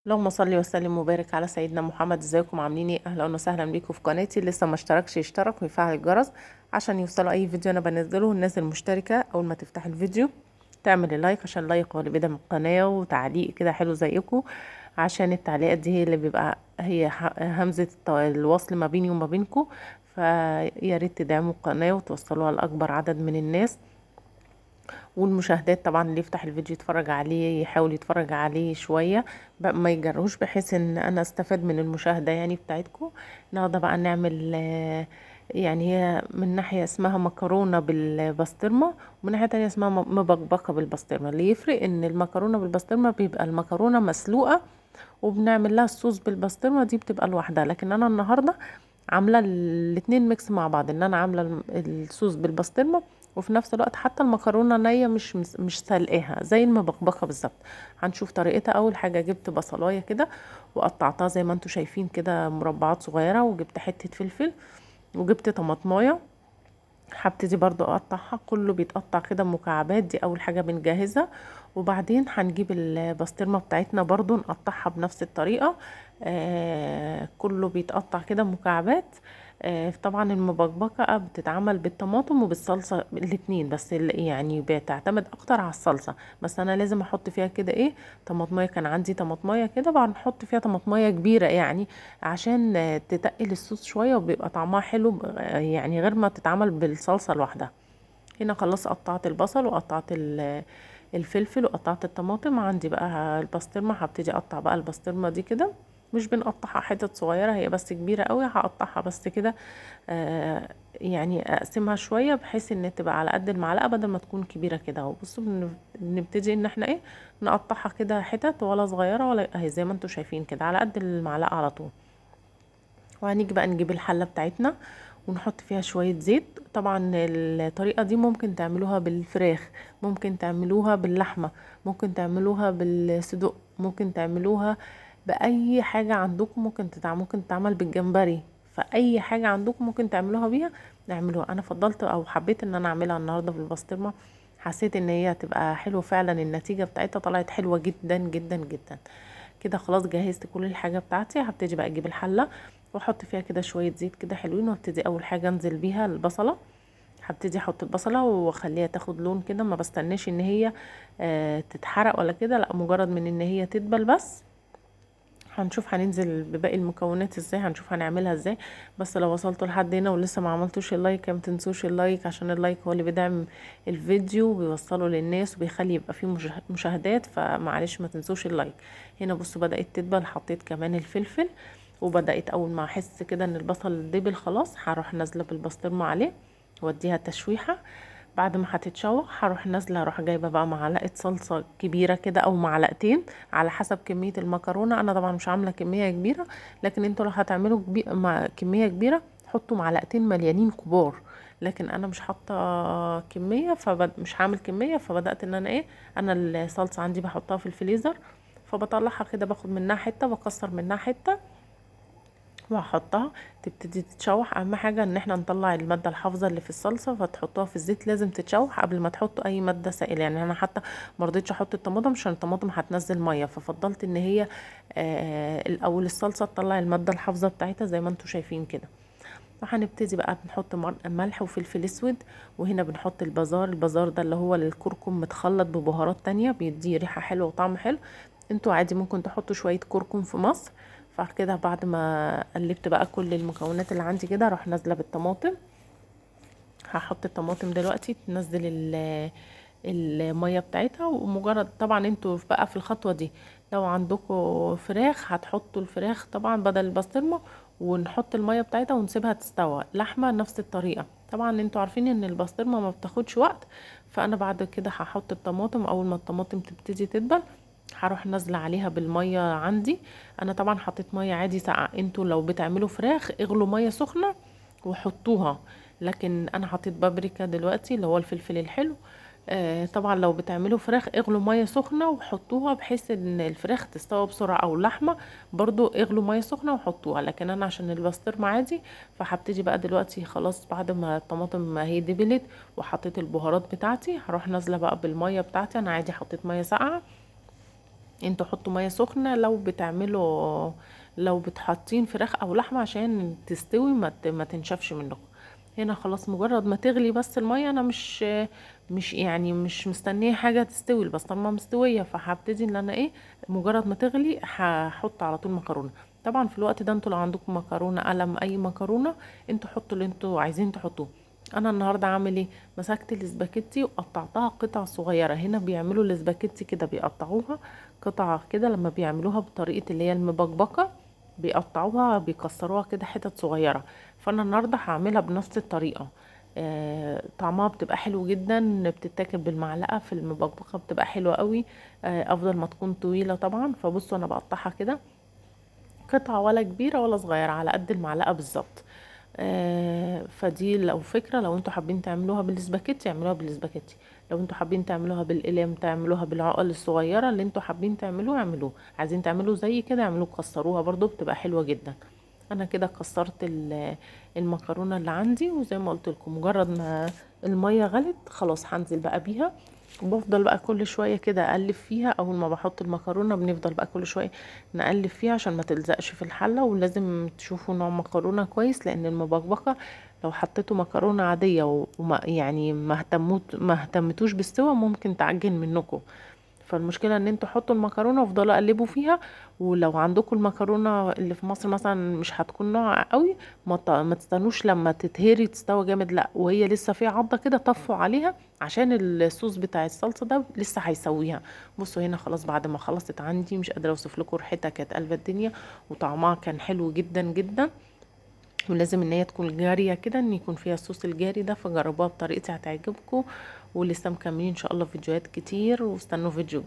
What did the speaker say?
اللهم صل وسلم وبارك على سيدنا محمد. ازيكم عاملين ايه؟ اهلا وسهلا بيكم في قناتي. لسه ما اشتركش يشترك ويفعل الجرس عشان يوصلوا اي فيديو انا بنزله. الناس المشتركه اول ما تفتح الفيديو تعمل اللايك عشان اللايك هو اللي بيدعم القناه، وتعليق كده حلو زيكم عشان التعليقات دي هي اللي بيبقى هي همزه الوصل ما بيني وما بينكم. فيا ريت تدعموا القناه وتوصلوها لاكبر عدد من الناس. والمشاهدات طبعا اللي يفتح الفيديو يتفرج عليه يحاول يتفرج عليه شوية بقى ما يجرهوش، بحيث ان انا استفاد من المشاهدة يعني بتاعتكم. النهارده بقى نعمل يعني هي من ناحية اسمها مكرونة بالبسطرمة، ومن ناحية تانية اسمها مبكبكة بالبسطرمة. اللي يفرق ان المكرونة بالبسطرمة بيبقى المكرونة مسلوقة وبنعمل لها الصوص بالبسطرمة، دي بتبقى لوحدها. لكن انا النهارده عامله الاتنين ميكس مع بعض، ان انا عامله الصوص بالبسطرمه وفي نفس الوقت حتى المكرونه نيه مش سلقاها زي المبكبكه بالظبط. هنشوف طريقتها. اول حاجه جبت بصلايه كده وقطعتها زي ما انتم شايفين كده مربعات صغيره، وجبت حته فلفل، وجبت طماطمايه هبتدي برضو اقطعها. كله بيتقطع كده مكعبات، دي اول حاجة بنجهزها. وبعدين هنجيب البسطرمة بتاعتنا برضو نقطعها بنفس الطريقة. كله بيتقطع كده مكعبات. طبعا المبكبكة بتتعمل بالطماطم وبالصلصة الاتنين، بس يعني بتعتمد اكتر على الصلصة. بس انا لازم احط فيها كده ايه، طماطمية. كان عندي طماطمية كده بقى نحط فيها طماطمية كبيرة يعني عشان تتقل الصوص شوية وبيبقى طعمها حلو، يعني غير ما تتعمل بالصلصة لوحدها. هنا خلاص قطعت البصل وقطعت الفلفل وقطعت الطماطم. عندي بقى البسطرمة، هبتدي اقطع بقى البسطرمة دي كده. مش بنقطعها حتت صغيرة، هي بس كبيرة قوي هقطعها بس كده. يعني اقسمها شوية بحيث ان تبقى على قد المعلقة بدل ما تكون كبيرة كده اهو. بصوا بنبتدي ان احنا ايه، نقطعها كده حتت ولا صغيرة ولا اهي زي ما انتوا شايفين كده على قد المعلقة على طول. وهنيجي بقى نجيب الحلة بتاعتنا ونحط فيها شوية زيت. طبعا الطريقة دي ممكن تعملوها بالفراخ، ممكن تعملوها باللحمة، ممكن تعملوها بالصدق، ممكن تعملوها بأي حاجة عندكم. ممكن تتعمل بالجمبري. فأي حاجة عندكم ممكن تعملوها بيها نعملوها. أنا فضلت أو حبيت إن أنا أعملها النهاردة بالبسطرمة. حسيت إن هي هتبقى حلوة فعلا، النتيجة بتاعتها طلعت حلوة جدا جدا جدا. كده خلاص جهزت كل الحاجة بتاعتي. هبتدي بقى اجيب الحلة واحط فيها كده شوية زيت كده حلوين، وابتدي اول حاجة انزل بيها البصلة. هبتدي احط البصلة واخليها تاخد لون كده، ما بستناش ان هي تتحرق ولا كده، لا مجرد من ان هي تدبل بس. هنشوف هننزل بباقي المكونات ازاي، هنشوف هنعملها ازاي. بس لو وصلتوا لحد هنا ولسه ما عملتوش اللايك ما تنسوش اللايك، عشان اللايك هو اللي بيدعم الفيديو وبيوصله للناس وبيخلي يبقى فيه مشاهدات. فمعلش ما تنسوش اللايك. هنا بصوا بدأت تدبل، حطيت كمان الفلفل. وبدأت اول ما احس كده ان البصل دبل خلاص هروح نازله بالبسطرمه عليه واديها تشويحه. بعد ما هتتشوح هروح نازله، هروح جايبه بقى معلقه صلصه كبيره كده او معلقتين على حسب كميه المكرونه. انا طبعا مش عامله كميه كبيره، لكن انتوا لو هتعملوا مع كميه كبيره حطوا معلقتين مليانين كبار. لكن انا مش حاطه كميه مش هعمل كميه. فبدات ان انا ايه، انا الصلصه عندي بحطها في الفريزر، فبطلعها كده باخد منها حته بكسر منها حته وهحطها تبتدي تتشوح. اهم حاجه ان احنا نطلع الماده الحافظه اللي في الصلصه، فتحطوها في الزيت. لازم تتشوح قبل ما تحطوا اي ماده سائله. يعني انا حتى ما رضيتش احط الطماطم عشان الطماطم هتنزل ميه، ففضلت ان هي الاول الصلصه تطلع الماده الحافظه بتاعتها زي ما انتم شايفين كده. وهنبتدي بقى بنحط ملح وفلفل اسود. وهنا بنحط البازار ده اللي هو الكركم متخلط ببهارات تانية بيديه ريحه حلوه وطعم حلو. انتوا عادي ممكن تحطوا شويه كركم في مصر. فكده بعد ما قلبت بقى كل المكونات اللي عندي كده اروح نازله بالطماطم. هحط الطماطم دلوقتي تنزل الميه بتاعتها. ومجرد طبعا انتوا بقى في الخطوه دي لو عندكم فراخ هتحطوا الفراخ طبعا بدل البسطرمه، ونحط الميه بتاعتها ونسيبها تستوى. لحمه نفس الطريقه. طبعا انتوا عارفين ان البسطرمه ما بتاخدش وقت. فانا بعد كده هحط الطماطم. اول ما الطماطم تبتدي تدبل هروح نازله عليها بالميه عندي. انا طبعا حطيت ميه عادي ساقعه. انتوا لو بتعملوا فراخ اغلوا ميه سخنه وحطوها. لكن انا حطيت بابريكا دلوقتي اللي هو الفلفل الحلو. طبعا لو بتعملوا فراخ اغلوا ميه سخنه وحطوها بحيث ان الفراخ تستوي بسرعه، او اللحمه برضو اغلوا ميه سخنه وحطوها. لكن انا عشان البسطرمه عادي فهبتدي بقى دلوقتي خلاص بعد ما الطماطم ما هي دبلت وحطيت البهارات بتاعتي هروح نازله بقى بالميه بتاعتي. انا عادي حطيت ميه ساقعه انتوا حطوا ميه سخنه لو بتحطين فراخ او لحمه عشان تستوي ما تنشفش منكم. هنا خلاص مجرد ما تغلي بس الميه، انا مش مستنيه حاجه تستوي، البسطرمه مستويه، فهبتدي ان انا ايه، مجرد ما تغلي هحط على طول مكرونه. طبعا في الوقت ده انتوا لو عندكم مكرونه قلم، اي مكرونه، انتوا حطوا اللي انتوا عايزين تحطوه. انا النهارده عامل ايه، مسكت الاسباجيتي وقطعتها قطع صغيره. هنا بيعملوا الاسباجيتي كده، بيقطعوها قطع كده، لما بيعملوها بطريقه اللي هي المبكبكه بيقطعوها بيكسروها كده حتت صغيره. فانا النهارده هعملها بنفس الطريقه. طعمها بتبقى حلو جدا، بتتاكل بالمعلقه في المبكبكه، بتبقى حلوه قوي. افضل ما تكون طويله طبعا. فبصوا انا بقطعها كده قطعه، ولا كبيره ولا صغيره، على قد المعلقه بالظبط. فدي لو فكرة، لو انتوا حابين تعملوها بالسباكيتي اعملوها بالسباكيتي، لو انتوا حابين تعملوها بالاقلام تعملوها بالعقل الصغيرة، اللي انتوا حابين تعملوه اعملوه، عايزين تعملوا زي كده اعملوه، كسروها برضو بتبقى حلوة جدا. انا كده كسرت المكرونة اللي عندي، وزي ما قلت لكم مجرد ما المية غلت خلاص هنزل بقى بيها. وبفضل بقى كل شوية كده اقلب فيها. اول ما بحط المكرونة بنفضل بقى كل شوية نقلب فيها عشان ما تلزقش في الحلة. ولازم تشوفوا نوع مكرونة كويس، لان المبكبكة لو حطيتوا مكرونة عادية وما يعني ما اهتمتوش بالسوا ممكن تعجن منكم. فالمشكله ان انتوا حطوا المكرونه وافضلوا قلبوا فيها. ولو عندكم المكرونه اللي في مصر مثلا مش هتكون نوع قوي، ما تستنوش لما تتهري تستوى جامد، لا وهي لسه في عضه كده طفوا عليها عشان الصوص بتاع الصلصه ده لسه هيسويها. بصوا هنا خلاص بعد ما خلصت عندي، مش قادره اوصف لكم ريحتها كانت قلبة الدنيا، وطعمها كان حلو جدا جدا. ولازم ان هي تكون جارية كده، ان يكون فيها الصوص الجاري ده. فجربوها بطريقتي هتعجبكم. ولسه مكملين ان شاء الله فيديوهات كتير، واستنوا فيديو جاي.